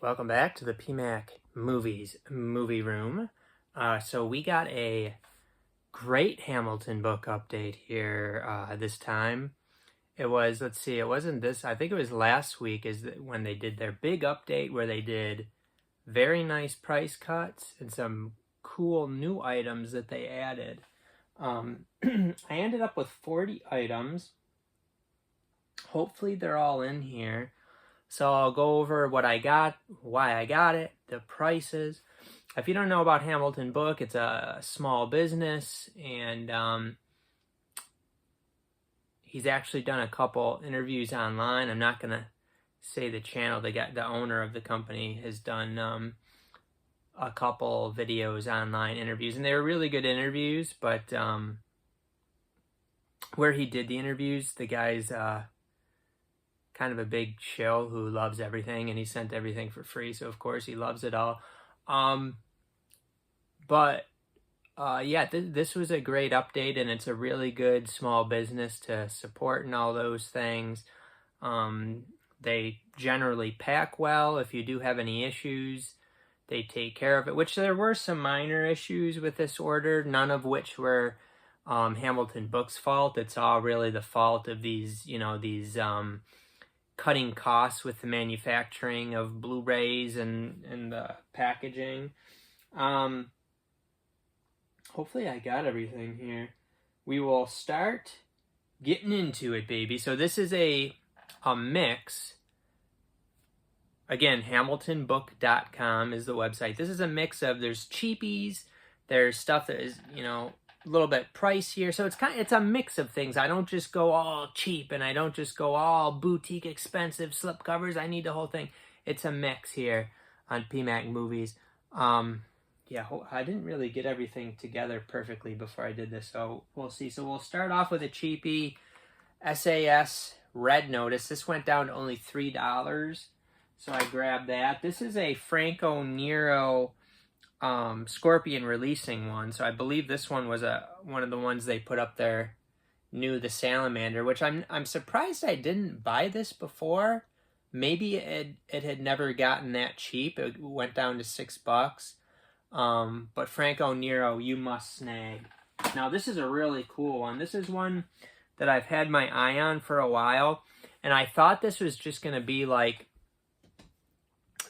Welcome back to the PMAC Movies Movie Room. So we got a great Hamilton book update here this time. It was, let's see, it wasn't this, I think it was last week when they did their big update where they did very nice price cuts and some cool new items that they added. I ended up with 40 items. Hopefully they're all in here. So I'll go over what I got, why I got it, the prices. If you don't know about Hamilton Book, it's a small business, and he's actually done a couple interviews online. I'm not going to say the channel. The owner of the company has done a couple videos, online interviews, and they were really good interviews, but where he did the interviews, the guy's kind of a big shill who loves everything, and he sent everything for free, so of course he loves it all. Yeah, this was a great update, and it's a really good small business to support and all those things. They generally pack well. If you do have any issues, they take care of it, which there were some minor issues with this order, none of which were Hamilton Book's fault. It's all really the fault of these cutting costs with the manufacturing of Blu-rays and the packaging. Hopefully I got everything here. We will start getting into it, baby. So this is a mix. Again, hamiltonbook.com is the website. This is a mix of, there's cheapies, there's stuff that is, a little bit pricier, so it's a mix of things. I don't just go all cheap, and I don't just go all boutique expensive slipcovers. I need the whole thing. It's a mix here on PMAC Movies. Yeah, I didn't really get everything together perfectly before I did this, so we'll see. So we'll start off with a cheapie SAS Red Notice. This went down to only $3, so I grabbed that. This is a Franco Nero Scorpion releasing one, so I believe this one was one of the ones they put up there, new, the Salamander, which I'm surprised I didn't buy this before. Maybe it had never gotten that cheap. It went down to $6. But Franco Nero, you must snag. Now this is a really cool one. This is one that I've had my eye on for a while, and I thought this was just going to be like,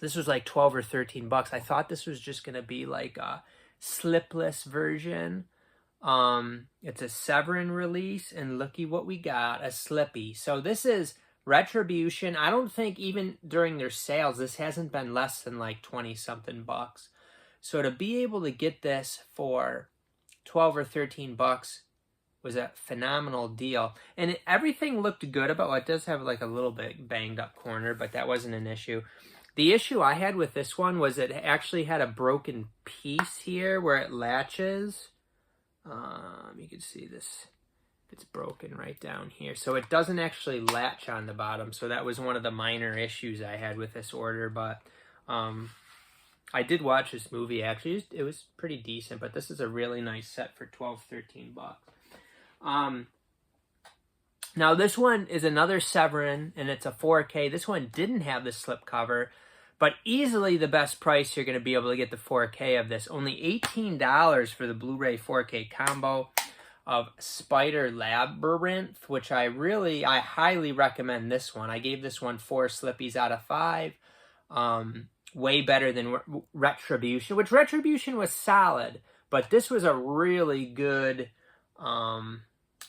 this was like 12 or 13 bucks. I thought this was just going to be like a slipless version. It's a Severin release, and looky what we got, a slippy. So this is Retribution. I don't think even during their sales, this hasn't been less than like 20 something bucks. So to be able to get this for 12 or 13 bucks was a phenomenal deal. And everything looked good about it. It does have like a little bit banged up corner, but that wasn't an issue. The issue I had with this one was it actually had a broken piece here where it latches. You can see this, it's broken right down here. So it doesn't actually latch on the bottom. So that was one of the minor issues I had with this order. But I did watch this movie, actually. It was pretty decent, but this is a really nice set for 12, 13 bucks. Now this one is another Severin, and it's a 4K. This one didn't have the slipcover, but easily the best price you're going to be able to get the 4K of this. Only $18 for the Blu-ray 4K combo of Spider Labyrinth, which I highly recommend this one. I gave this one 4 slippies out of 5. Way better than Retribution, which Retribution was solid, but this was a really good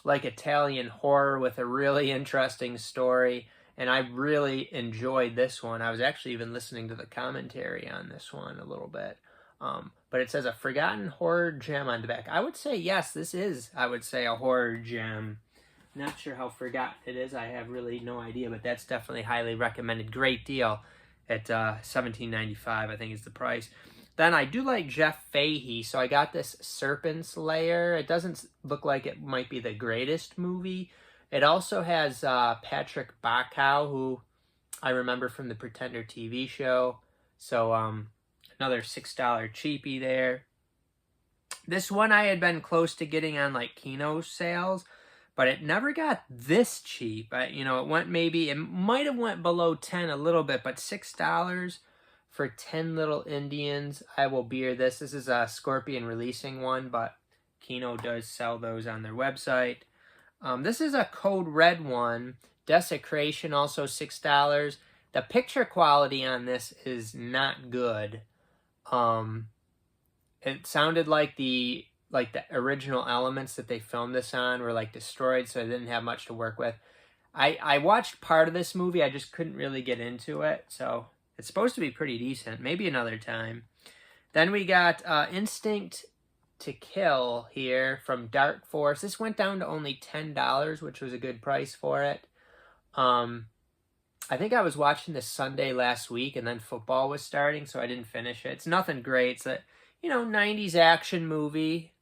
like Italian horror with a really interesting story, and I really enjoyed this one. I was actually even listening to the commentary on this one a little bit. But it says a forgotten horror gem on the back. I would say yes, this is, I would say, a horror gem. Not sure how forgotten it is. I have really no idea, but that's definitely highly recommended. Great deal at $17.95, I think is the price. Then I do like Jeff Fahey, so I got this Serpent Slayer. It doesn't look like it might be the greatest movie. It also has Patrick Bacow, who I remember from the Pretender TV show. So another $6 cheapie there. This one I had been close to getting on like Kino sales, but it never got this cheap. It might have went below 10 a little bit, but $6 For 10 Little Indians, I will beer this. This is a Scorpion releasing one, but Kino does sell those on their website. This is a Code Red one. Desecration, also $6. The picture quality on this is not good. It sounded like the original elements that they filmed this on were like destroyed, so I didn't have much to work with. I watched part of this movie, I just couldn't really get into it, so it's supposed to be pretty decent. Maybe another time. Then we got Instinct to Kill here from Dark Force. This went down to only $10, which was a good price for it. I think I was watching this Sunday last week, and then football was starting, so I didn't finish it. It's nothing great. It's a, 90s action movie.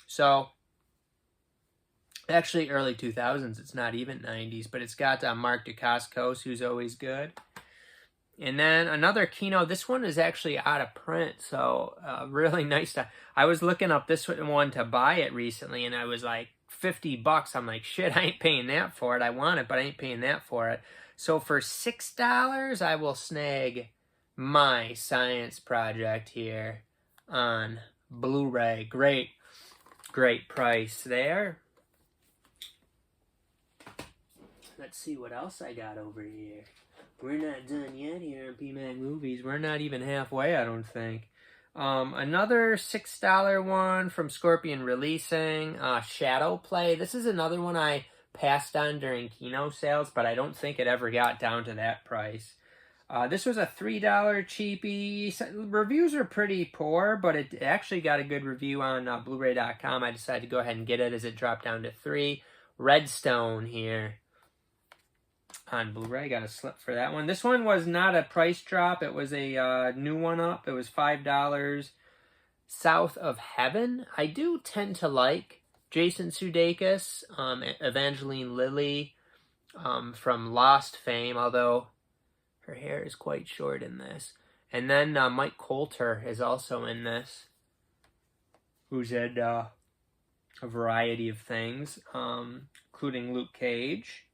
So, actually early 2000s. It's not even 90s, but it's got Mark Dacascos, who's always good. And then another Kino. This one is actually out of print, so really nice. I was looking up this one to buy it recently, and I was like, $50. I'm like, shit, I ain't paying that for it. I want it, but I ain't paying that for it. So for $6, I will snag My Science Project here on Blu-ray. Great price there. Let's see what else I got over here. We're not done yet here on PMAG Movies. We're not even halfway, I don't think. Another $6 one from Scorpion Releasing, Shadow Play. This is another one I passed on during Kino sales, but I don't think it ever got down to that price. This was a $3 cheapie. Reviews are pretty poor, but it actually got a good review on Blu-ray.com. I decided to go ahead and get it as it dropped down to $3. Redstone here on Blu-ray. Got a slip for that one. This one was not a price drop. It was a new one up. It was $5. South of Heaven. I do tend to like Jason Sudeikis, Evangeline Lilly from Lost fame, although her hair is quite short in this. And then Mike Colter is also in this, who's in a variety of things, including Luke Cage.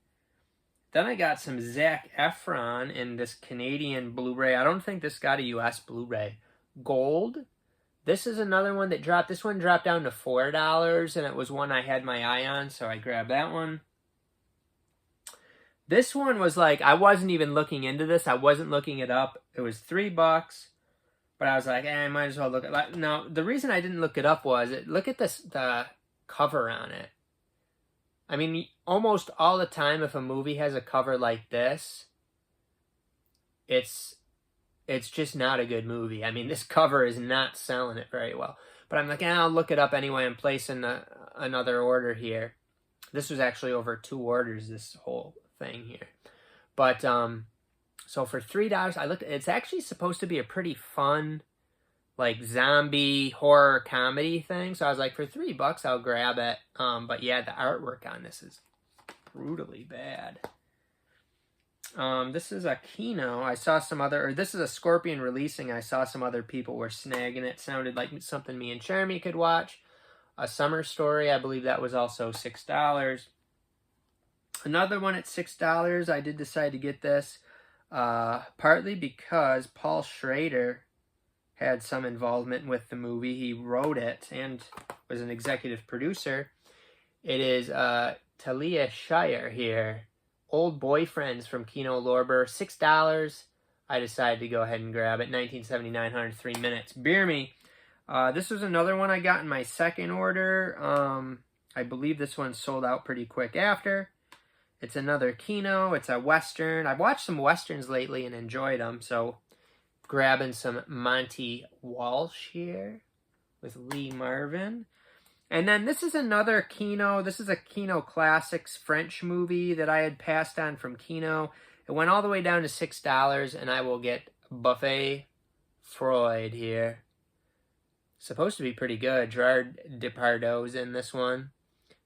Then I got some Zac Efron in this Canadian Blu-ray. I don't think this got a US Blu-ray. Gold. This is another one that dropped. This one dropped down to $4, and it was one I had my eye on, so I grabbed that one. This one was like, I wasn't even looking into this. I wasn't looking it up. It was $3, but I was like, I might as well look at it. Now, the reason I didn't look it up was, look at the cover on it. I mean, almost all the time, if a movie has a cover like this, it's just not a good movie. I mean, this cover is not selling it very well. But I'm like, I'll look it up anyway. I'm placing another order here. This was actually over 2 orders, this whole thing here. But, so for $3, I looked, it's actually supposed to be a pretty fun, like, zombie horror comedy thing. So I was like, for $3, I'll grab it. But yeah, the artwork on this is brutally bad. This is a Kino. I saw some other, or this is a Scorpion Releasing. I saw some other people were snagging it. Sounded like something me and Jeremy could watch. A Summer Story, I believe that was also $6. Another one at $6. I did decide to get this, partly because Paul Schrader had some involvement with the movie. He wrote it and was an executive producer. It is Talia Shire here. Old Boyfriends from Kino Lorber, $6. I decided to go ahead and grab it. 1979, 103 minutes. Beer me. This was another one I got in my second order. I believe this one sold out pretty quick after. It's another Kino. It's a Western. I've watched some Westerns lately and enjoyed them, so grabbing some Monty Walsh here with Lee Marvin. And then this is another Kino. This is a Kino Classics French movie that I had passed on from Kino. It went all the way down to $6, and I will get Buffet Freud here. Supposed to be pretty good. Gerard Depardieu's in this one.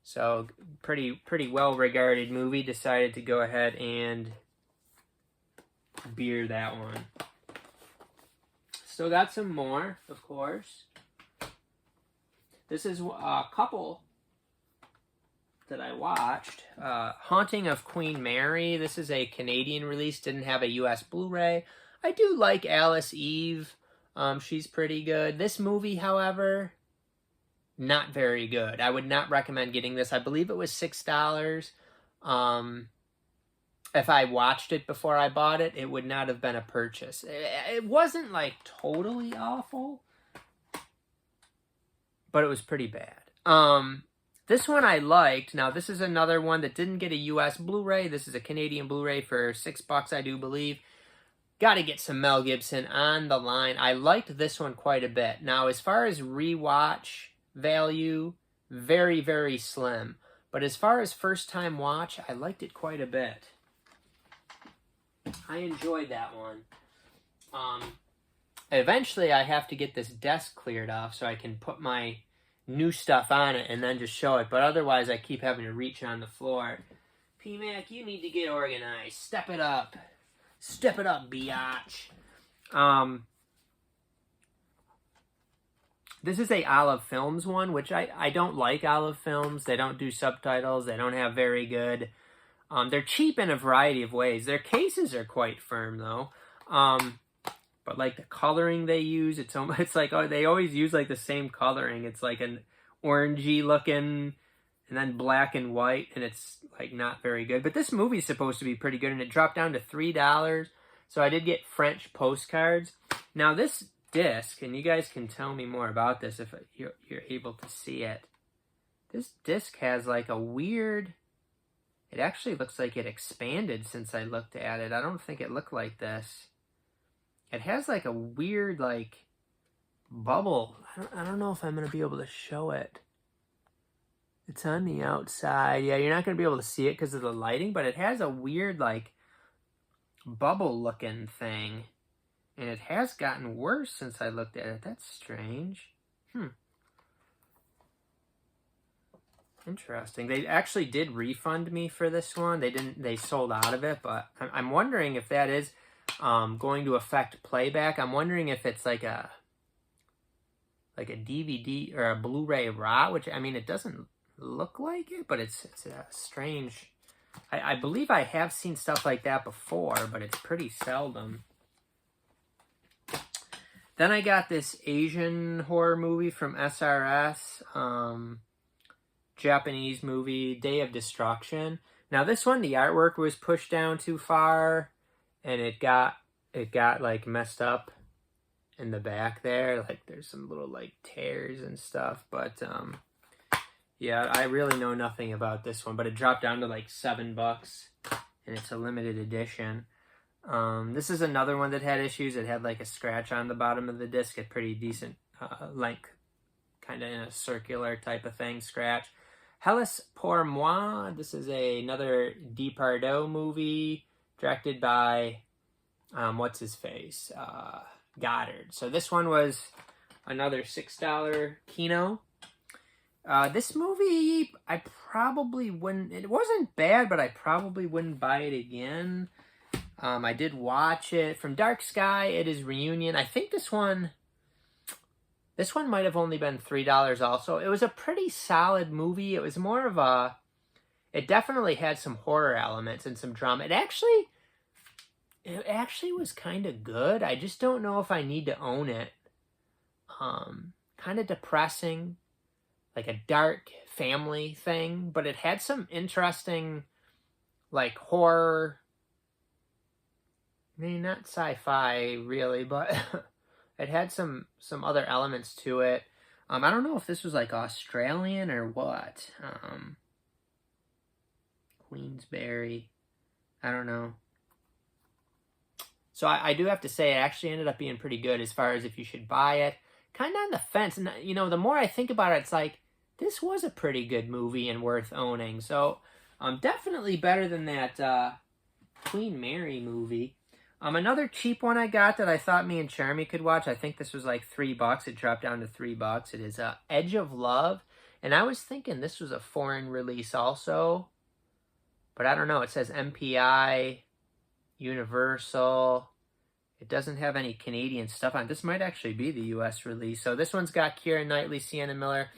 So, pretty well-regarded movie. Decided to go ahead and beer that one. Still got some more, of course. This is a couple that I watched. Haunting of Queen Mary. This is a Canadian release. Didn't have a US Blu-ray. I do like Alice Eve. She's pretty good. This movie, however, not very good. I would not recommend getting this. I believe it was $6. If I watched it before I bought it, it would not have been a purchase. It wasn't like totally awful, but it was pretty bad. This one I liked. Now, this is another one that didn't get a US Blu-ray. This is a Canadian Blu-ray for $6, I do believe. Got to get some Mel Gibson on the line. I liked this one quite a bit. Now, as far as rewatch value, very, very slim. But as far as first-time watch, I liked it quite a bit. I enjoyed that one. Eventually, I have to get this desk cleared off so I can put my new stuff on it and then just show it. But otherwise, I keep having to reach on the floor. P-Mac, you need to get organized. Step it up. Step it up, biatch. This is a Olive Films one, which I don't like Olive Films. They don't do subtitles. They don't have very good... they're cheap in a variety of ways. Their cases are quite firm, though. But like the coloring they use, it's like, oh, they always use like the same coloring. It's like an orangey looking, and then black and white, and it's like not very good. But this movie's supposed to be pretty good, and it dropped down to $3. So I did get French postcards. Now this disc, and you guys can tell me more about this if you're able to see it. This disc has like a weird... It actually looks like it expanded since I looked at it. I don't think it looked like this. It has like a weird like bubble. I don't know if I'm going to be able to show it. It's on the outside. Yeah, you're not going to be able to see it because of the lighting, but it has a weird like bubble looking thing. And it has gotten worse since I looked at it. That's strange. Interesting. They actually did refund me for this one. They sold out of it, but I'm wondering if that is going to affect playback. I'm wondering if it's like a DVD or a Blu-ray RAW, which, I mean, it doesn't look like it, but it's a strange... I believe I have seen stuff like that before, but it's pretty seldom. Then I got this Asian horror movie from SRS, Japanese movie, Day of Destruction. Now this one, the artwork was pushed down too far, and it got like messed up in the back there. Like there's some little like tears and stuff, but yeah, I really know nothing about this one, but it dropped down to like $7, and it's a limited edition. This is another one that had issues. It had like a scratch on the bottom of the disc, a pretty decent length, kind of in a circular type of thing, scratch. Hélas pour moi. This is another Depardieu movie directed by, what's his face? Goddard. So this one was another $6 Kino. This movie, I probably wouldn't, it wasn't bad, but I probably wouldn't buy it again. I did watch it. From Dark Sky, it is Reunion. I think this one might have only been $3 also. It was a pretty solid movie. It was more of a... It definitely had some horror elements and some drama. It actually was kind of good. I just don't know if I need to own it. Kind of depressing. Like a dark family thing. But it had some interesting, like, horror... I mean, not sci-fi, really, but... It had some other elements to it. I don't know if this was like Australian or what. Queensberry. I don't know. So I do have to say it actually ended up being pretty good as far as if you should buy it. Kind of on the fence. And, you know, the more I think about it, it's like, this was a pretty good movie and worth owning. So definitely better than that Queen Mary movie. Another cheap one I got that I thought me and Charmy could watch, I think this was like $3. It dropped down to $3. It is Edge of Love. And I was thinking this was a foreign release also. But I don't know. It says MPI, Universal. It doesn't have any Canadian stuff on it. This might actually be the US release. So this one's got Keira Knightley, Sienna Miller.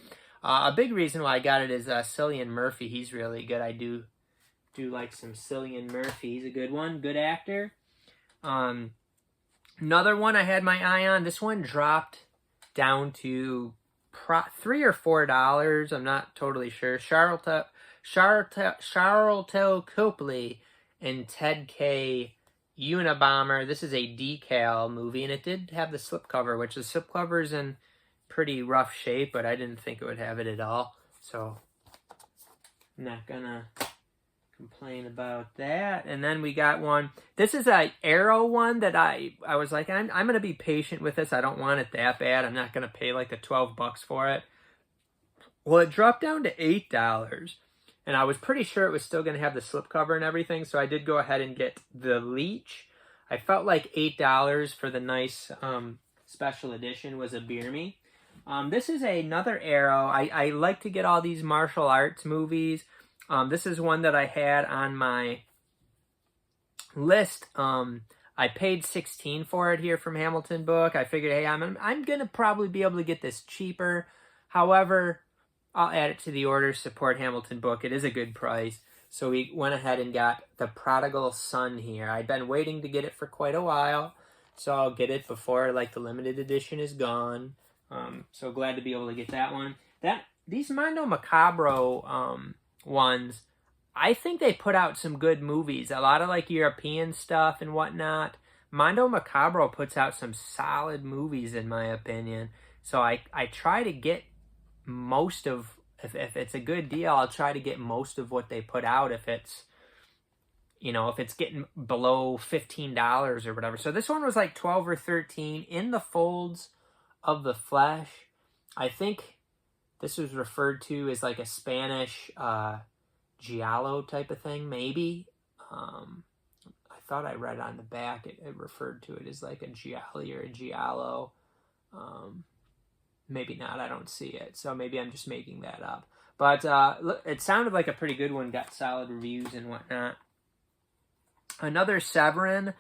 A big reason why I got it is Cillian Murphy. He's really good. I do like some Cillian Murphy. He's a good one. Good actor. Another one I had my eye on. This one dropped down to $3 or $4. I'm not totally sure. Charlotte Copley and Ted K. Unabomber. This is a decal movie, and it did have the slipcover, which the slipcover is in pretty rough shape, but I didn't think it would have it at all. So I'm not gonna complain about that. And then we got one. This is a Arrow one that I was like, I'm gonna be patient with this. I don't want it that bad. I'm not gonna pay like the $12 for it. Well, it dropped down to $8, and I was pretty sure it was still gonna have the slipcover and everything. So I did go ahead and get the Leech. I felt like $8 for the nice special edition was a beer me. This is another Arrow. I like to get all these martial arts movies. This is one that I had on my list. I paid $16 for it here from Hamilton Book. I figured, hey, I'm gonna probably be able to get this cheaper. However, I'll add it to the order. Support Hamilton Book. It is a good price. So we went ahead and got The Prodigal Son here. I'd been waiting to get it for quite a while, so I'll get it before like the limited edition is gone. So glad to be able to get that one. These Mondo Macabro ones, I think they put out some good movies. A lot of like European stuff and whatnot. Mondo Macabro puts out some solid movies in my opinion. So I try to get most of, if it's a good deal, I'll try to get most of what they put out if it's, if it's getting below $15 or whatever. So this one was like 12 or 13 in the folds of the flesh. I think this was referred to as like a Spanish giallo type of thing, maybe. I thought I read on the back it referred to it as like a gialli or a giallo. Maybe not, I don't see it. So maybe I'm just making that up. But it sounded like a pretty good one, got solid reviews and whatnot. Another Severin.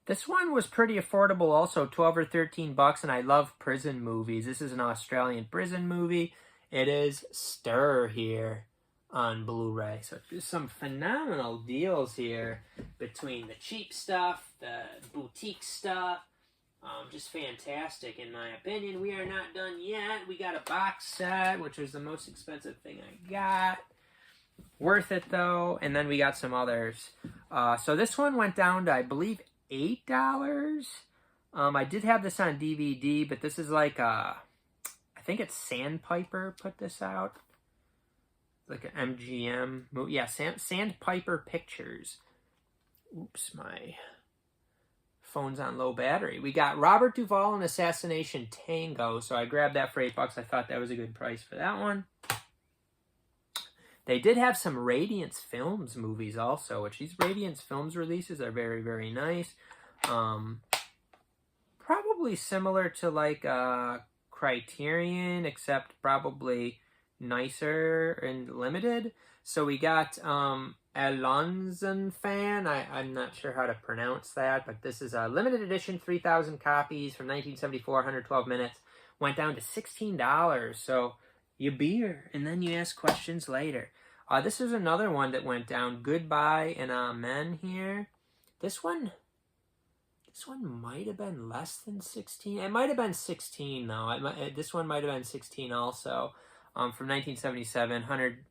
This one was pretty affordable also, 12 or 13 bucks, and I love prison movies. This is an Australian prison movie. It is Stir here on Blu-ray. So there's some phenomenal deals here between the cheap stuff, the boutique stuff. Just fantastic in my opinion. We are not done yet. We got a box set, which was the most expensive thing I got. Worth it though. And then we got some others. So this one went down to, I believe, $8. I did have this on DVD, but this is like I think it's Sandpiper put this out. Like an MGM movie. Yeah, Sandpiper Pictures. Oops, my phone's on low battery. We got Robert Duvall and Assassination Tango. So I grabbed that for $8. I thought that was a good price for that one. They did have some Radiance Films movies also, which these Radiance Films releases are very, very nice. Probably similar to like Criterion, except probably nicer and limited. So we got Alonzen Fan. I'm not sure how to pronounce that, but this is a limited edition, 3,000 copies from 1974, 112 minutes. Went down to $16. So you beer, and then you ask questions later. This is another one that went down. Goodbye and Amen here. This one might have been less than 16. It might have been 16 though. This one might have been 16 also. From 1977, 100.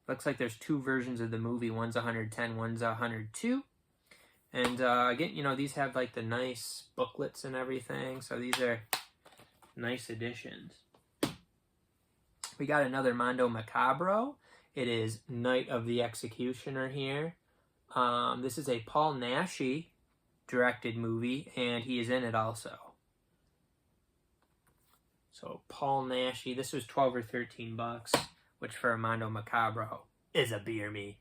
Looks like there's two versions of the movie. One's 110, one's 102. And again, these have like the nice booklets and everything. So these are nice additions. We got another Mondo Macabro. It is Night of the Executioner here. This is a Paul Naschy directed movie, and he is in it also. So Paul Naschy, this was 12 or 13 bucks, which for a Mondo Macabro is a beer me.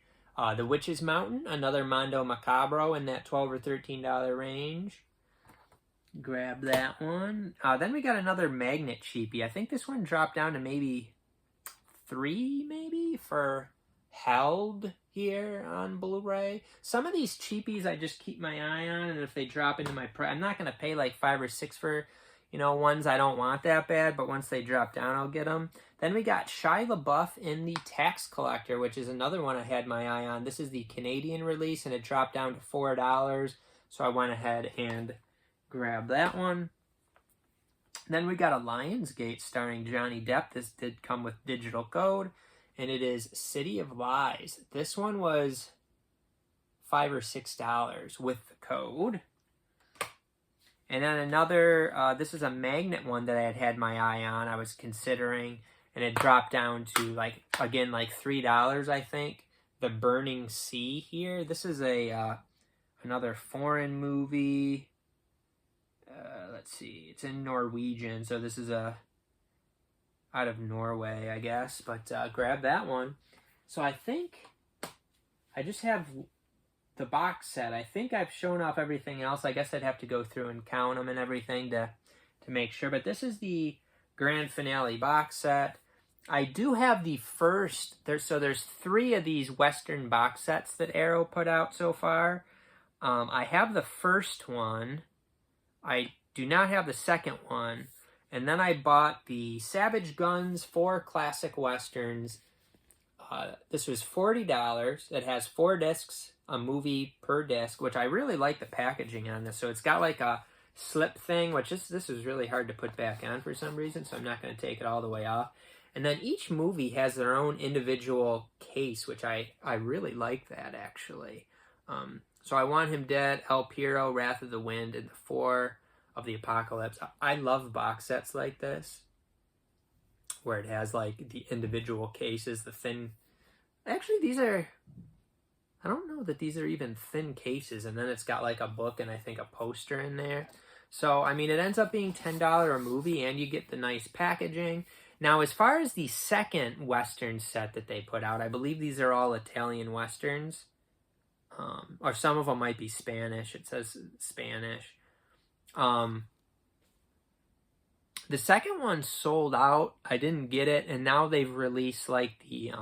The Witch's Mountain, another Mondo Macabro in that $12 or $13 range. Grab that one. Then we got another Magnet cheapie. I think this one dropped down to maybe $3 maybe for Held here on Blu-ray. Some of these cheapies I just keep my eye on, and if they drop into my I'm not going to pay like $5 or $6 for, ones I don't want that bad, but once they drop down, I'll get them. Then we got Shia LaBeouf in The Tax Collector, which is another one I had my eye on. This is the Canadian release, and it dropped down to $4, so I went ahead and grab that one. Then we got a Lionsgate starring Johnny Depp. This did come with digital code, and it is City of Lies. This one was $5 or $6 with the code. And then another, this is a magnet one that I had my eye on. I was considering, and it dropped down to like, again, like $3, I think. The Burning Sea here. This is a another foreign movie. Let's see, it's in Norwegian, so this is out of Norway, I guess. But grab that one. So I think I just have the box set. I think I've shown off everything else. I guess I'd have to go through and count them and everything to make sure. But this is the grand finale box set. I do have the first. There's 3 of these Western box sets that Arrow put out so far. I have the first one. I do not have the second one. And then I bought the Savage Guns 4 Classic Westerns. This was $40. It has 4 discs, a movie per disc, which I really like the packaging on this. So it's got like a slip thing, which this is really hard to put back on for some reason, so I'm not going to take it all the way off. And then each movie has their own individual case, which I really like that, actually. So I Want Him Dead, El Piro, Wrath of the Wind, and the 4 of the Apocalypse. I love box sets like this, where it has like the individual cases, the thin... Actually, these are... I don't know that these are even thin cases, and then it's got like a book and I think a poster in there. So, I mean, it ends up being $10 a movie, and you get the nice packaging. Now, as far as the second Western set that they put out, I believe these are all Italian Westerns. Or some of them might be Spanish. It says Spanish. The second one sold out. I didn't get it, and now they've released like the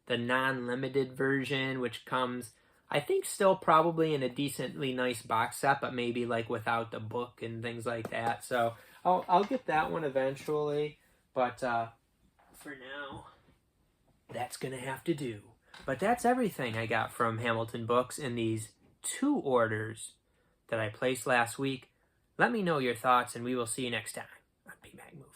non-limited version, which comes, I think, still probably in a decently nice box set, but maybe like without the book and things like that. So I'll get that one eventually, but for now, that's gonna have to do. But that's everything I got from Hamilton Books in these 2 orders that I placed last week. Let me know your thoughts, and we will see you next time on P-Mag Movie.